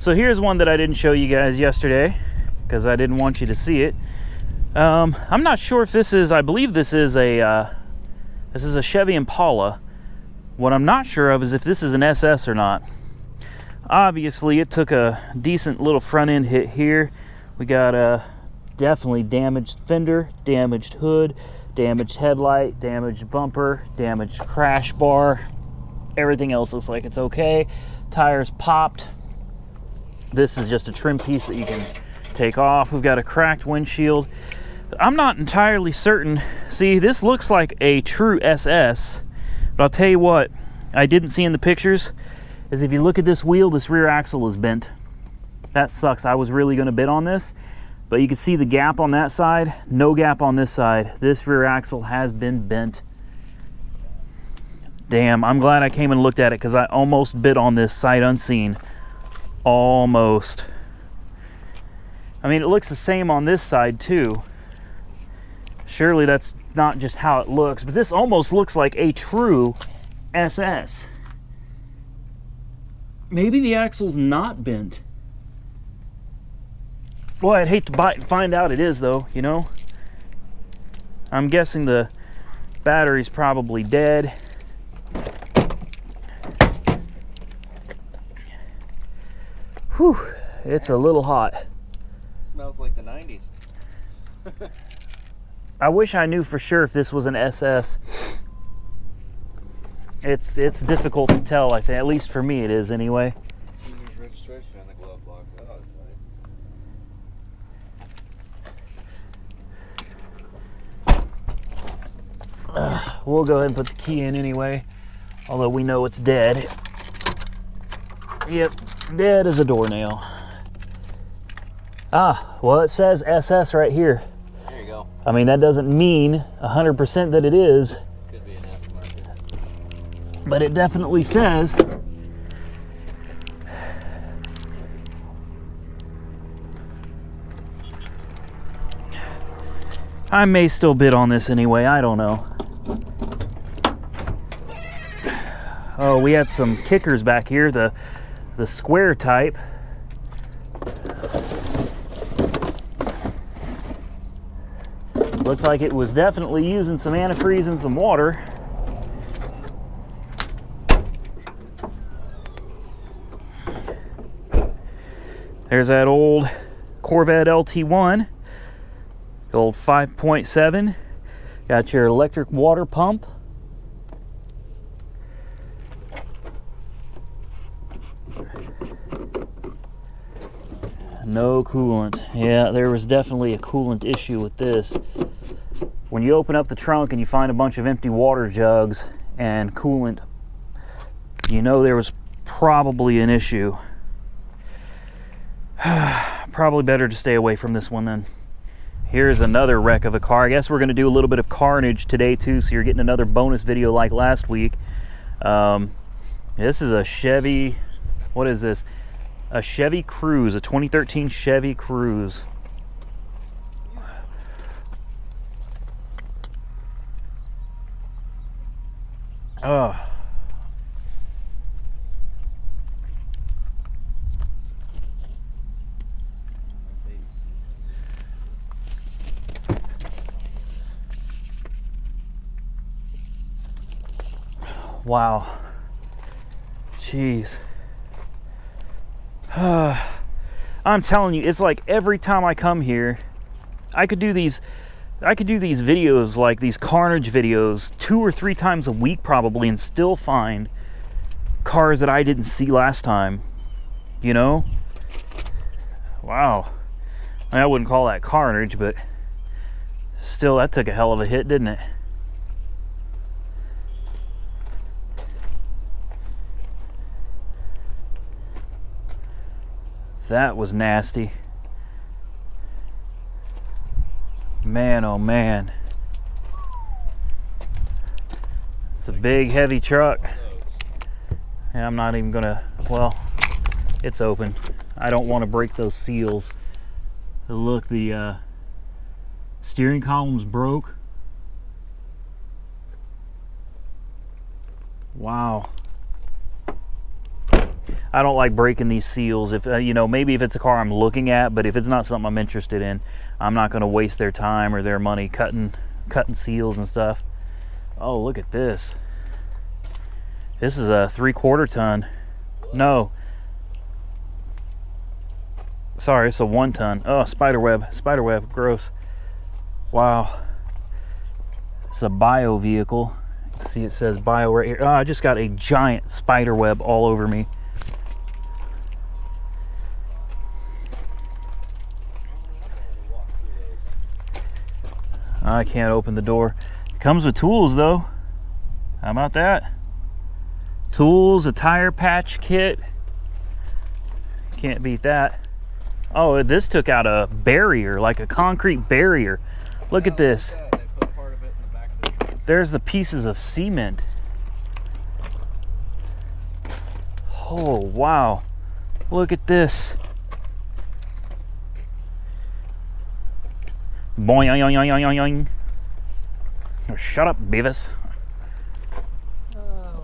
So here's one that I didn't show you guys yesterday because I didn't want you to see it. I'm not sure if this is, I believe this is a Chevy Impala. What I'm not sure of is if this is an SS or not. Obviously, it took a decent little front end hit here. We got a definitely damaged fender, damaged hood, damaged headlight, damaged bumper, damaged crash bar. Everything else looks like it's okay. Tires popped. This is just a trim piece that you can take off. We've got a cracked windshield. I'm not entirely certain. See, this looks like a true SS, but I'll tell you what I didn't see in the pictures is if you look at this wheel, this rear axle is bent. That sucks. I was really going to bid on this, but you can see the gap on that side, no gap on this side. This rear axle has been bent. Damn, I'm glad I came and looked at it because I almost bid on this sight unseen. Almost. I mean, it looks the same on this side too. Surely that's not just how it looks, but this almost looks like a true SS. Maybe the axle's not bent. Boy, I'd hate to find out it is though, you know? I'm guessing the battery's probably dead. Whew, it's a little hot. It smells like the 90s. I wish I knew for sure if this was an SS. It's difficult to tell, I think. At least for me it is anyway. There's registration on the glove box. We'll go ahead and put the key in anyway, although we know it's dead. Yep, dead as a doornail. Ah, well, it says SS right here. There you go. I mean, that doesn't mean 100% that it is. Could be an aftermarket. But it definitely says. I may still bid on this anyway, I don't know. Oh, we had some kickers back here, the square type. Looks like it was definitely using some antifreeze and some water. There's that old Corvette LT1, the old 5.7. Got your electric water pump. No coolant. Yeah, there was definitely a coolant issue with this. When you open up the trunk and you find a bunch of empty water jugs and coolant, you know there was probably an issue. Probably better to stay away from this one then. Here's another wreck of a car. I guess we're going to do a little bit of carnage today too, so you're getting another bonus video like last week. This is a Chevy, what is this? A Chevy Cruze, a 2013 Chevy Cruze. Oh. Wow. Jeez. I'm telling you, it's like every time I come here, I could do these videos, like these carnage videos, 2 or 3 times a week probably, and still find cars that I didn't see last time, you know? Wow. I mean, I wouldn't call that carnage, but still, that took a hell of a hit, didn't it? That was nasty. Man, oh man. It's a big, heavy truck. And I'm not even gonna, well, it's open. I don't want to break those seals. Look, the steering column's broke. Wow. I don't like breaking these seals. If you know, maybe if it's a car I'm looking at, but if it's not something I'm interested in, I'm not going to waste their time or their money cutting seals and stuff. Oh, look at this. This is a 3/4 ton. No. Sorry, it's a 1 ton. Oh, spiderweb, gross. Wow. It's a bio vehicle. See, it says bio right here. Oh, I just got a giant spider web all over me. I can't open the door. It comes with tools though. How about that? Tools, a tire patch kit. Can't beat that. Oh, this took out a barrier, like a concrete barrier. Look at this. They put part of it in the back of the trunk. There's the pieces of cement. Oh, wow. Look at this. Boing, yoing, yoing, yoing, yoing. Oh, shut up, Beavis.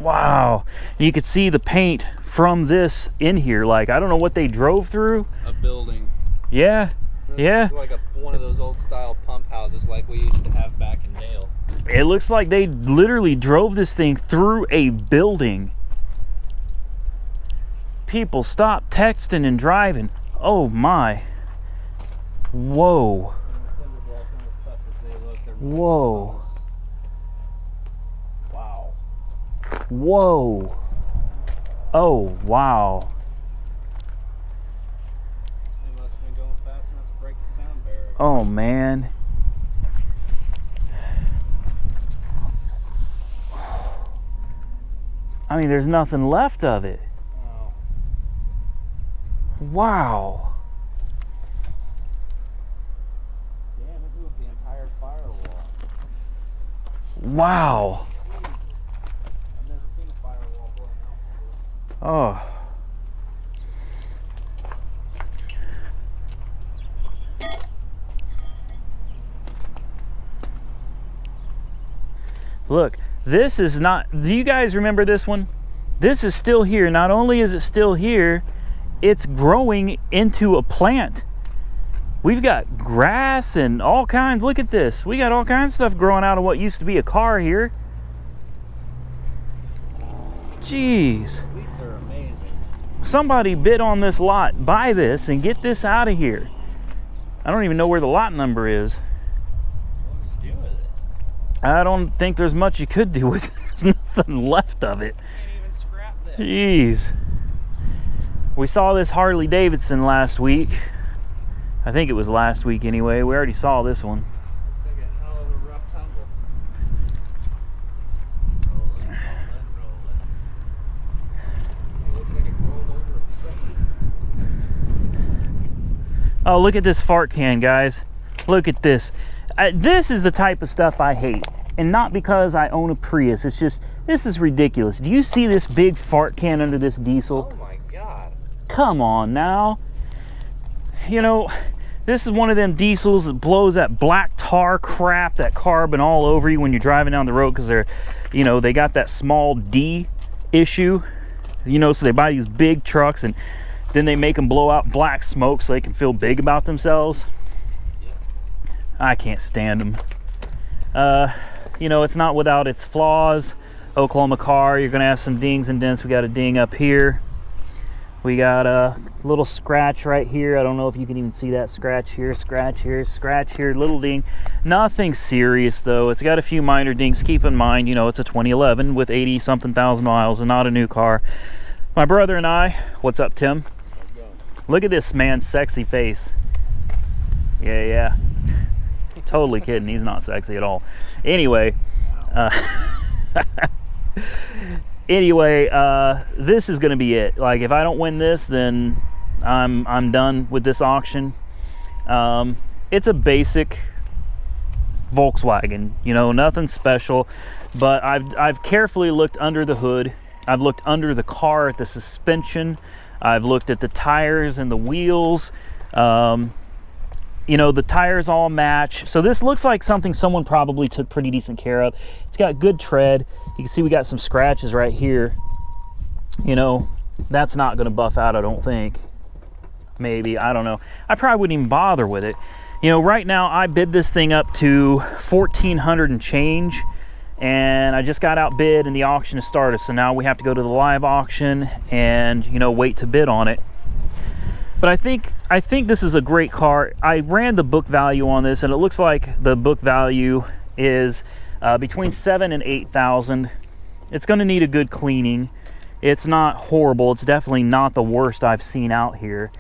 Wow. You could see the paint from this in here. Like, I don't know what they drove through. A building. Yeah. This Yeah. is like one of those old style pump houses like we used to have back in Dale. It looks like they literally drove this thing through a building. People, stop texting and driving. Oh my. Whoa. Whoa. Wow. Whoa. Oh, wow. They must have been going fast enough to break the sound barrier. Oh, man. I mean, there's nothing left of it. Oh. Wow. Damn, it moved the entire firewall. Wow. I've never seen a firewall blowing out before. Oh. Look, this is not, do you guys remember this one? This is still here. Not only is it still here, it's growing into a plant. We've got grass and all kinds. Look at this. We got all kinds of stuff growing out of what used to be a car here. Jeez. Weeds are amazing. Somebody bid on this lot. Buy this and get this out of here. I don't even know where the lot number is. What did you do with it? I don't think there's much you could do with it. There's nothing left of it. Can't even scrap this. Jeez. We saw this Harley Davidson last week. I think it was last week anyway. We already saw this one. It's like a hell of a rough tumble. Rolling. It looks like it rolled over a truck. Oh, look at this fart can, guys. Look at this. This is the type of stuff I hate. And not because I own a Prius. It's just, this is ridiculous. Do you see this big fart can under this diesel? Oh my god. Come on now. You know, this is one of them diesels that blows that black tar crap, that carbon all over you when you're driving down the road because they're, you know, they got that small D issue. You know, so they buy these big trucks and then they make them blow out black smoke so they can feel big about themselves. I can't stand them. You know, it's not without its flaws. Oklahoma car, you're gonna have some dings and dents. We got a ding up here. We got a little scratch right here. I don't know if you can even see that scratch here, scratch here, scratch here, little ding. Nothing serious though. It's got a few minor dings. Keep in mind, you know, it's a 2011 with 80-something thousand miles and not a new car. My brother and I, what's up, Tim? Look at this man's sexy face. Yeah. Totally kidding. He's not sexy at all. Anyway, this is gonna be it. Like, if I don't win this, then I'm done with this auction. It's a basic Volkswagen, you know, nothing special, but I've carefully looked under the hood. I've looked under the car at the suspension. I've looked at the tires and the wheels. You know, the tires all match. So this looks like something someone probably took pretty decent care of. It's got good tread. You can see we got some scratches right here. You know, That's not going to buff out, I don't think. Maybe, I don't know. I probably wouldn't even bother with it. You know, right now I bid this thing up to $1,400 and change, and I just got outbid and the auction has started. So now we have to go to the live auction and, you know, wait to bid on it. But I think this is a great car. I ran the book value on this, and it looks like the book value is between $7,000 and $8,000. It's going to need a good cleaning. It's not horrible. It's definitely not the worst I've seen out here,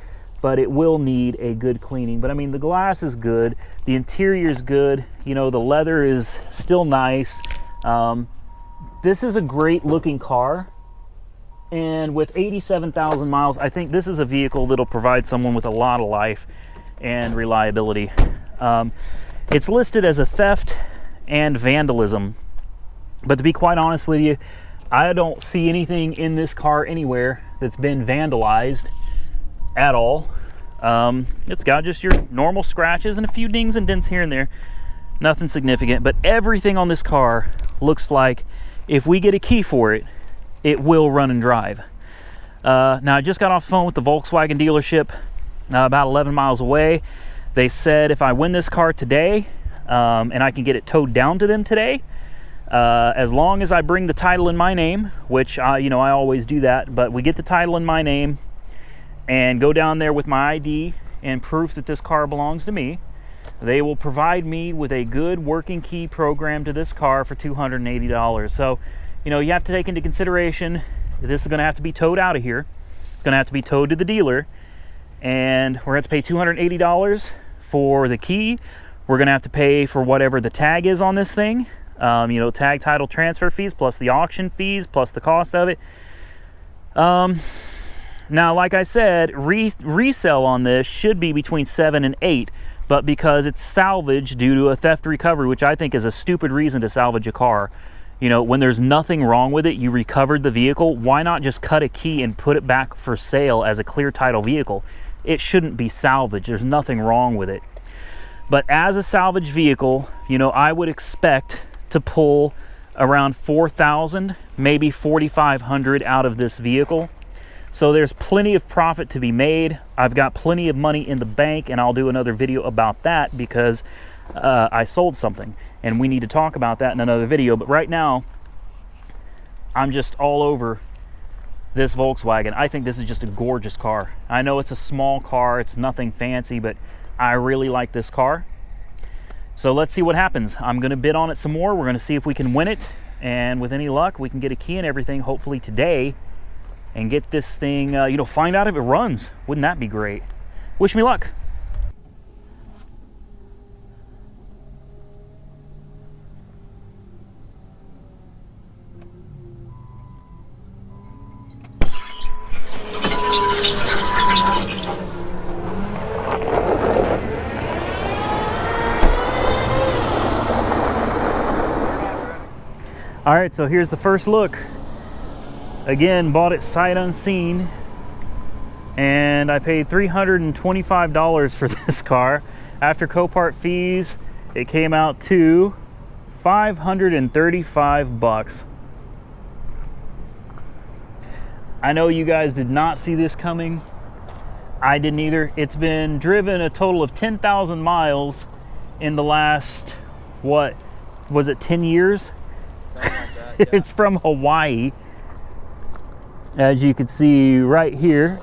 but it will need a good cleaning. But I mean, the glass is good. The interior is good. You know, the leather is still nice. This is a great looking car. And with 87,000 miles, I think this is a vehicle that'll provide someone with a lot of life and reliability. It's listed as a theft and vandalism. But to be quite honest with you, I don't see anything in this car anywhere that's been vandalized at all. It's got just your normal scratches and a few dings and dents here and there. Nothing significant, but everything on this car looks like if we get a key for it, it will run and drive. Now, I just got off the phone with the Volkswagen dealership about 11 miles away. They said if I win this car today and I can get it towed down to them today, as long as I bring the title in my name, which I always do that, but we get the title in my name and go down there with my ID and proof that this car belongs to me, they will provide me with a good working key program to this car for $280. So, you know, you have to take into consideration this is going to have to be towed out of here. It's going to have to be towed to the dealer, and we're going to have to pay $280 for the key. We're going to have to pay for whatever the tag is on this thing. You know, tag, title, transfer fees, plus the auction fees, plus the cost of it. Now, like I said, resale on this should be between $7,000 and $8,000, but because it's salvage due to a theft recovery, which I think is a stupid reason to salvage a car. You know, when there's nothing wrong with it, you recovered the vehicle, why not just cut a key and put it back for sale as a clear title vehicle? It shouldn't be salvaged. There's nothing wrong with it. But as a salvage vehicle, you know, I would expect to pull around $4,000, maybe $4,500 out of this vehicle. So there's plenty of profit to be made. I've got plenty of money in the bank, and I'll do another video about that because I sold something, and we need to talk about that in another video. But right now, I'm just all over this Volkswagen. I think this is just a gorgeous car. I know it's a small car, it's nothing fancy, but I really like this car. So let's see what happens. I'm going to bid on it some more. We're going to see if we can win it, and with any luck, we can get a key and everything hopefully today and get this thing, you know, find out if it runs. Wouldn't that be great? Wish me luck. All right, so here's the first look. Again, bought it sight unseen, and I paid $325 for this car. After Copart fees, it came out to $535. I know you guys did not see this coming. I didn't either. It's been driven a total of 10,000 miles in the last, what, was it 10 years? Something like that, yeah. It's from Hawaii, as you can see right here.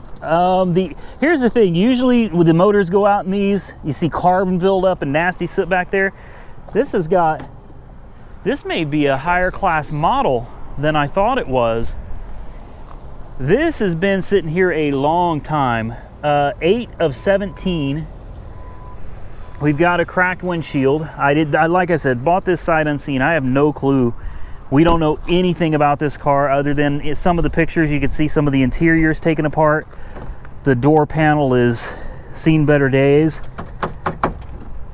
Here's the thing, usually when the motors go out in these, you see carbon buildup and nasty soot back there. This may be a higher class model than I thought it was. This has been sitting here a long time. 8 of 17. We've got a cracked windshield. Like I said, bought this sight unseen. I have no clue. We don't know anything about this car other than some of the pictures. You can see some of the interiors taken apart. The door panel is seen better days.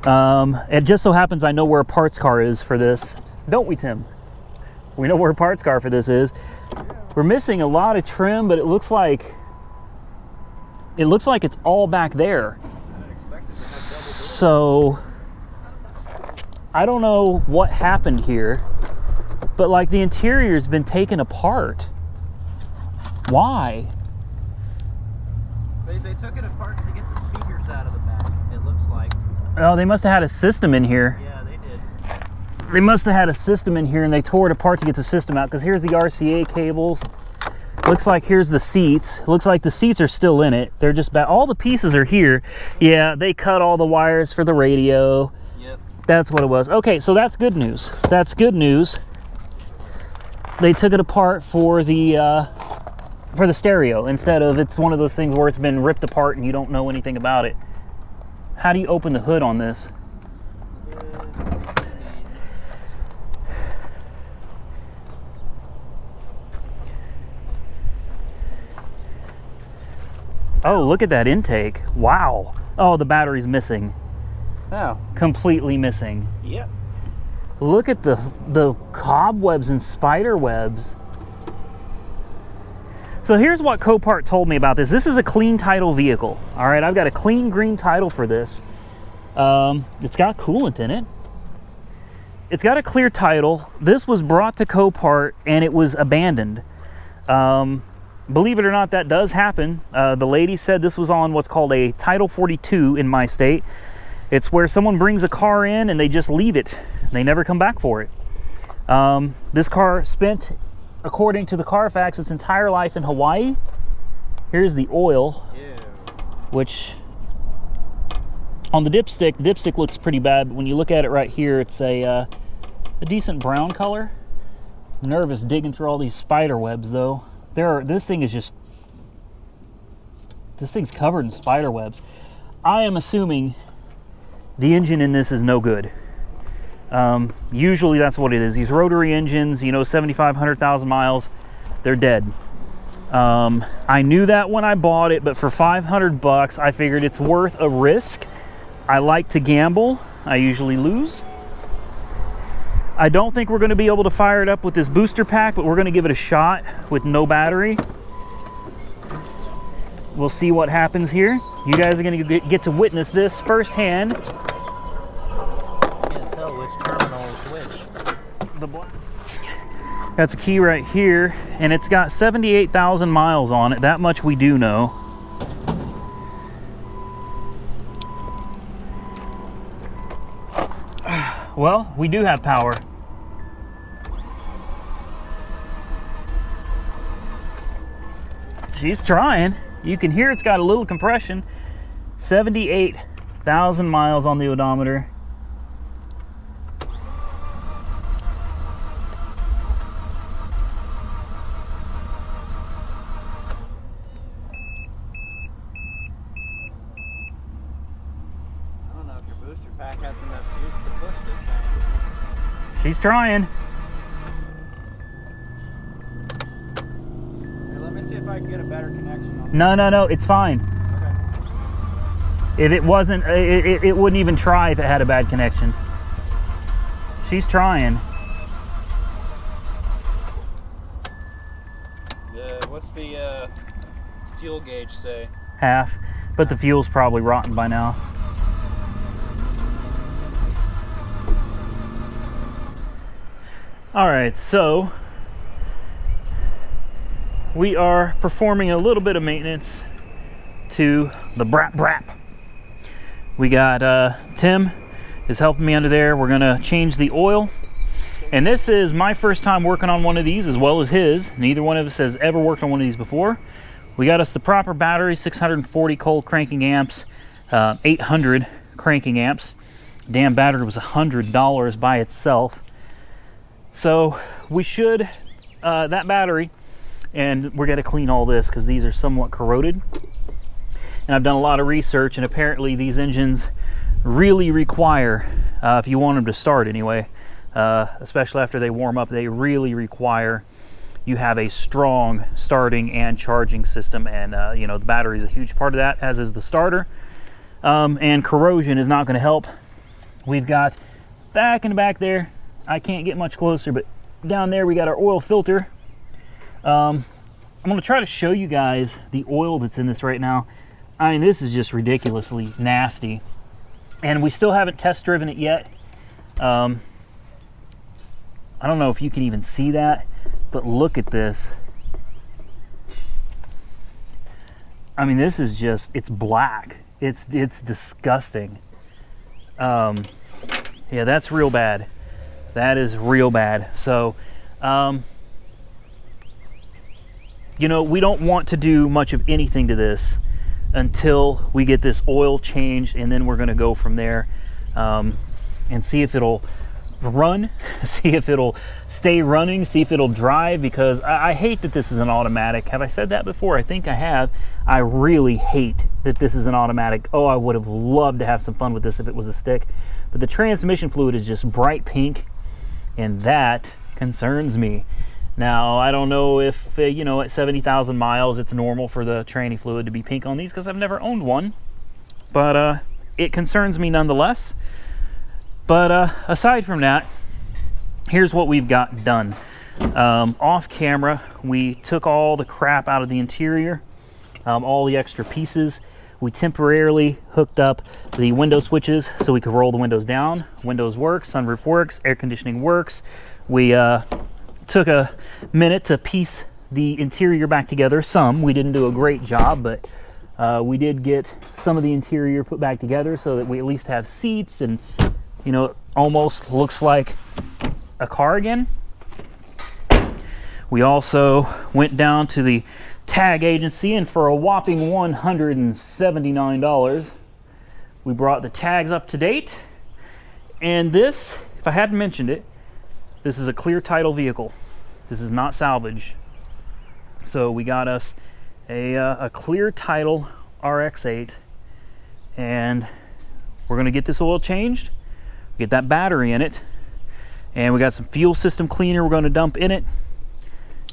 It just so happens I know where a parts car is for this. Don't we, Tim? We know where a parts car for this is. We're missing a lot of trim, but it looks like it's all back there. So I don't know what happened here, but like the interior's been taken apart. Why? They took it apart to get the speakers out of the back, it looks like. Oh, they must have had a system in here. Yeah, they did. They must have had a system in here and they tore it apart to get the system out, because here's the RCA cables. Looks like here's the seats. Looks like the seats are still in it. They're just all the pieces are here. Yeah, they cut all the wires for the radio. Yep. That's what it was. Okay, so that's good news. That's good news. They took it apart for the stereo instead of, it's one of those things where it's been ripped apart and you don't know anything about it. How do you open the hood on this? Oh, look at that intake. Wow. Oh, the battery's missing. Oh. Completely missing. Yep. Look at the cobwebs and spider webs. So here's what Copart told me about this. This is a clean title vehicle. All right, I've got a clean green title for this. It's got coolant in it. It's got a clear title. This was brought to Copart and it was abandoned. Believe it or not, that does happen. The lady said this was on what's called a Title 42 in my state. It's where someone brings a car in and they just leave it. They never come back for it. This car spent, according to the Carfax, its entire life in Hawaii. Here's the oil, which on the dipstick looks pretty bad, but when you look at it right here, it's a decent brown color. I'm nervous digging through all these spider webs though. This thing's covered in spider webs. I am assuming the engine in this is no good. Usually that's what it is. These rotary engines, you know, 75, 100,000 miles, they're dead. I knew that when I bought it, but for 500 bucks, I figured it's worth a risk. I like to gamble. I usually lose. I don't think we're going to be able to fire it up with this booster pack, but we're going to give it a shot with no battery. We'll see what happens here. You guys are going to get to witness this firsthand. Can't tell which terminal is which. The black. Got the key right here, and it's got 78,000 miles on it. That much we do know. Well, we do have power. She's trying. You can hear it's got a little compression. 78,000 miles on the odometer. I don't know if your booster pack has enough juice to push this thing. She's trying. Here, let me see if I can get a better connection on No, it's fine. Okay. If it wasn't, it wouldn't even try if it had a bad connection. She's trying. What's the fuel gauge say? Half, but the fuel's probably rotten by now. All right, so we are performing a little bit of maintenance to the BRAP. We got Tim is helping me under there. We're gonna change the oil, and this is my first time working on one of these as well as his. Neither one of us has ever worked on one of these before. We got us the proper battery, 640 cold cranking amps, 800 cranking amps. Damn battery was $100 by itself. So we should, that battery, and we're gonna clean all this because these are somewhat corroded. And I've done a lot of research, and apparently these engines really require, if you want them to start anyway, especially after they warm up, they really require you have a strong starting and charging system. And you know, the battery is a huge part of that, as is the starter. And corrosion is not gonna help. We've got back in the back there, I can't get much closer, but down there we got our oil filter. I'm gonna try to show you guys the oil that's in this right now. I mean, this is just ridiculously nasty. And we still haven't test driven it yet. I don't know if you can even see that, but look at this. I mean, this is just, it's black. It's disgusting. Yeah, that's real bad. That is real bad. So, you know, we don't want to do much of anything to this until we get this oil changed, and then we're going to go from there and see if it'll run, see if it'll stay running, see if it'll drive, because I hate that this is an automatic. Have I said that before? I think I have. I really hate that this is an automatic. Oh, I would have loved to have some fun with this if it was a stick, but the transmission fluid is just bright pink, and that concerns me. Now, I don't know if, you know, at 70,000 miles, it's normal for the tranny fluid to be pink on these, because I've never owned one, but it concerns me nonetheless. But aside from that, here's what we've got done. Off camera, we took all the crap out of the interior, all the extra pieces. We temporarily hooked up the window switches so we could roll the windows down. Windows work, sunroof works, air conditioning works. We took a minute to piece the interior back together. Some, we didn't do a great job, but we did get some of the interior put back together so that we at least have seats, and you know, it almost looks like a car again. We also went down to the tag agency, and for a whopping $179, we brought the tags up to date. And this, if I hadn't mentioned it, this is a clear title vehicle. This is not salvage. So we got us a clear title RX8, and we're going to get this oil changed, get that battery in it, and we got some fuel system cleaner we're going to dump in it,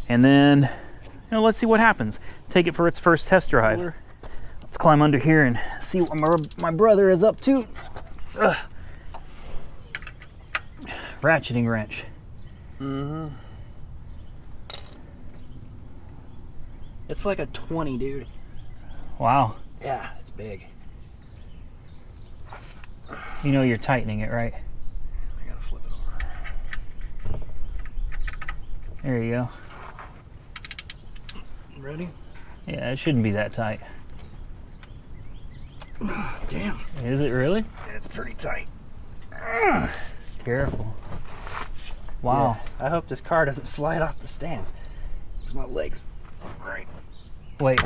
and then, you know, let's see what happens. Take it for its first test drive. Let's climb under here and see what my brother is up to. Ugh. Ratcheting wrench. Mm-hmm. It's like a 20, dude. Wow. Yeah, it's big. You know you're tightening it, right? I gotta flip it over. There you go. Ready? Yeah, it shouldn't be that tight. Damn. Is it really? Yeah, it's pretty tight. Careful. Wow. Yeah, I hope this car doesn't slide off the stands. Because my legs. Right. Wait.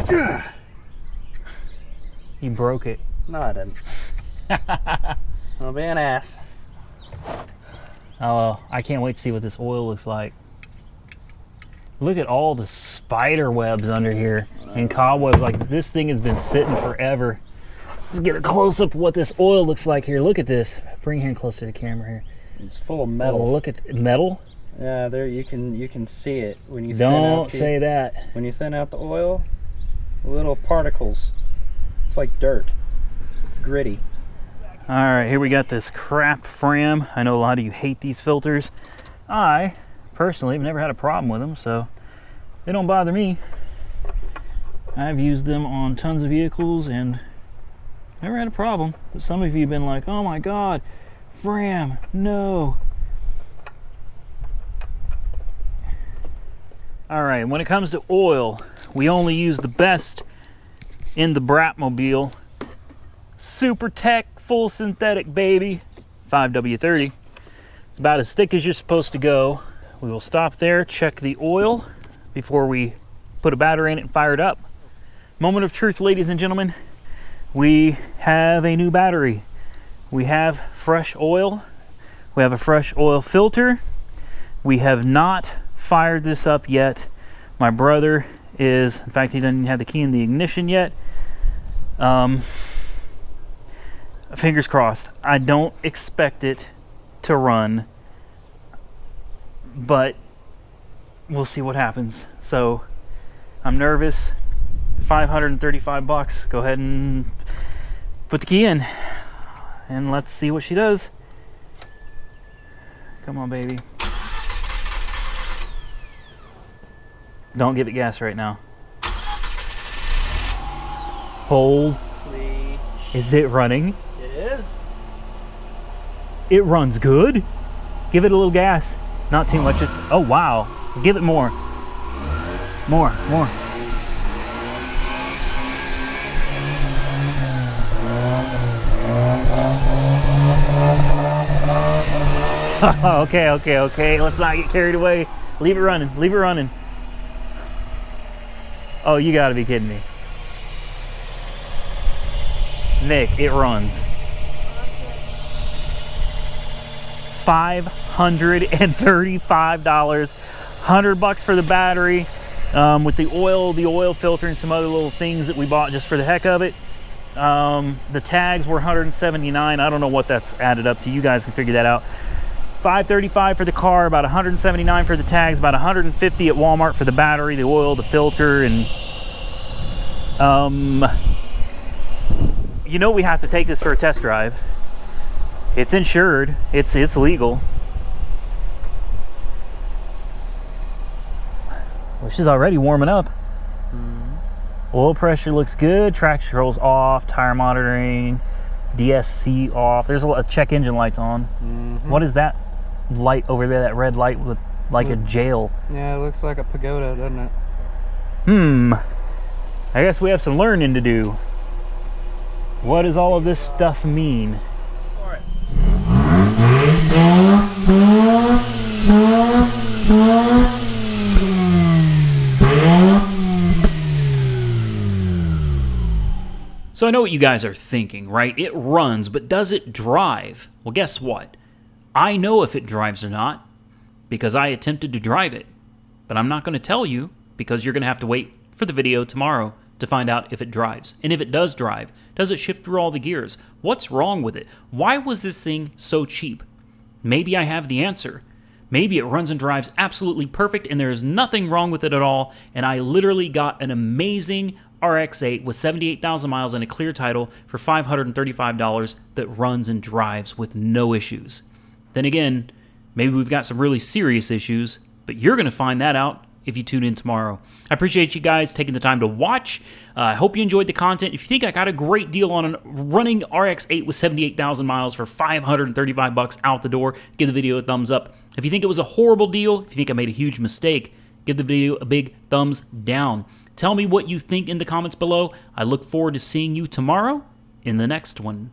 You broke it. No, I didn't. I'll be an ass. Oh, I can't wait to see what this oil looks like. Look at all the spider webs under here and cobwebs. Like, this thing has been sitting forever. Let's get a close-up of what this oil looks like here. Look at this. Bring here closer to the camera here. It's full of metal. Oh, look at metal. Yeah, there you can see it when you Don't say that. When you thin out the oil, little particles. It's like dirt. It's gritty. All right, here we got this crap Fram. I know a lot of you hate these filters. I personally have never had a problem with them, so they don't bother me. I've used them on tons of vehicles and never had a problem. But some of you have been like, oh my God, Fram, no. All right, when it comes to oil, we only use the best in the BRAP mobile. Super Tech, full synthetic, baby. 5W30. It's about as thick as you're supposed to go. We will stop there, check the oil before we put a battery in it and fire it up. Moment of truth, ladies and gentlemen. We have a new battery. We have fresh oil. We have a fresh oil filter. We have not fired this up yet. My brother is, in fact, he doesn't have the key in the ignition yet. Fingers crossed. I don't expect it to run, but we'll see what happens. So I'm nervous. $535. Go ahead and put the key in and let's see what she does. Come on, baby. Don't give it gas right now. Hold. Please. Is it running? It is. It runs good. Give it a little gas. Not too much. Oh, wow. Give it more. More. Okay. Let's not get carried away. Leave it running. Leave it running. Oh, you gotta be kidding me. Nick, it runs. $535. $100 for the battery, with the oil filter, and some other little things that we bought just for the heck of it. The tags were $179. I don't know what that's added up to. You guys can figure that out. $535 for the car, about $179 for the tags, about $150 at Walmart for the battery, the oil, the filter, and you know we have to take this for a test drive. It's insured. It's legal. Well, she's already warming up. Oil pressure looks good. Traction control's off. Tire monitoring. DSC off. There's a check engine lights on. What is that light over there? That red light with like a jail. Yeah, it looks like a pagoda, doesn't it? I guess we have some learning to do. What does all of this stuff mean? So I know what you guys are thinking, right? It runs, but does it drive? Well, guess what? I know if it drives or not because I attempted to drive it. But I'm not going to tell you because you're going to have to wait for the video tomorrow to find out if it drives. And if it does drive, does it shift through all the gears? What's wrong with it? Why was this thing so cheap? Maybe I have the answer. Maybe it runs and drives absolutely perfect and there is nothing wrong with it at all, and I literally got an amazing RX8 with 78,000 miles and a clear title for $535 that runs and drives with no issues. Then again, maybe we've got some really serious issues, but you're going to find that out if you tune in tomorrow. I appreciate you guys taking the time to watch. I hope you enjoyed the content. If you think I got a great deal on a running RX8 with 78,000 miles for $535 out the door, give the video a thumbs up. If you think it was a horrible deal, if you think I made a huge mistake, give the video a big thumbs down. Tell me what you think in the comments below. I look forward to seeing you tomorrow in the next one.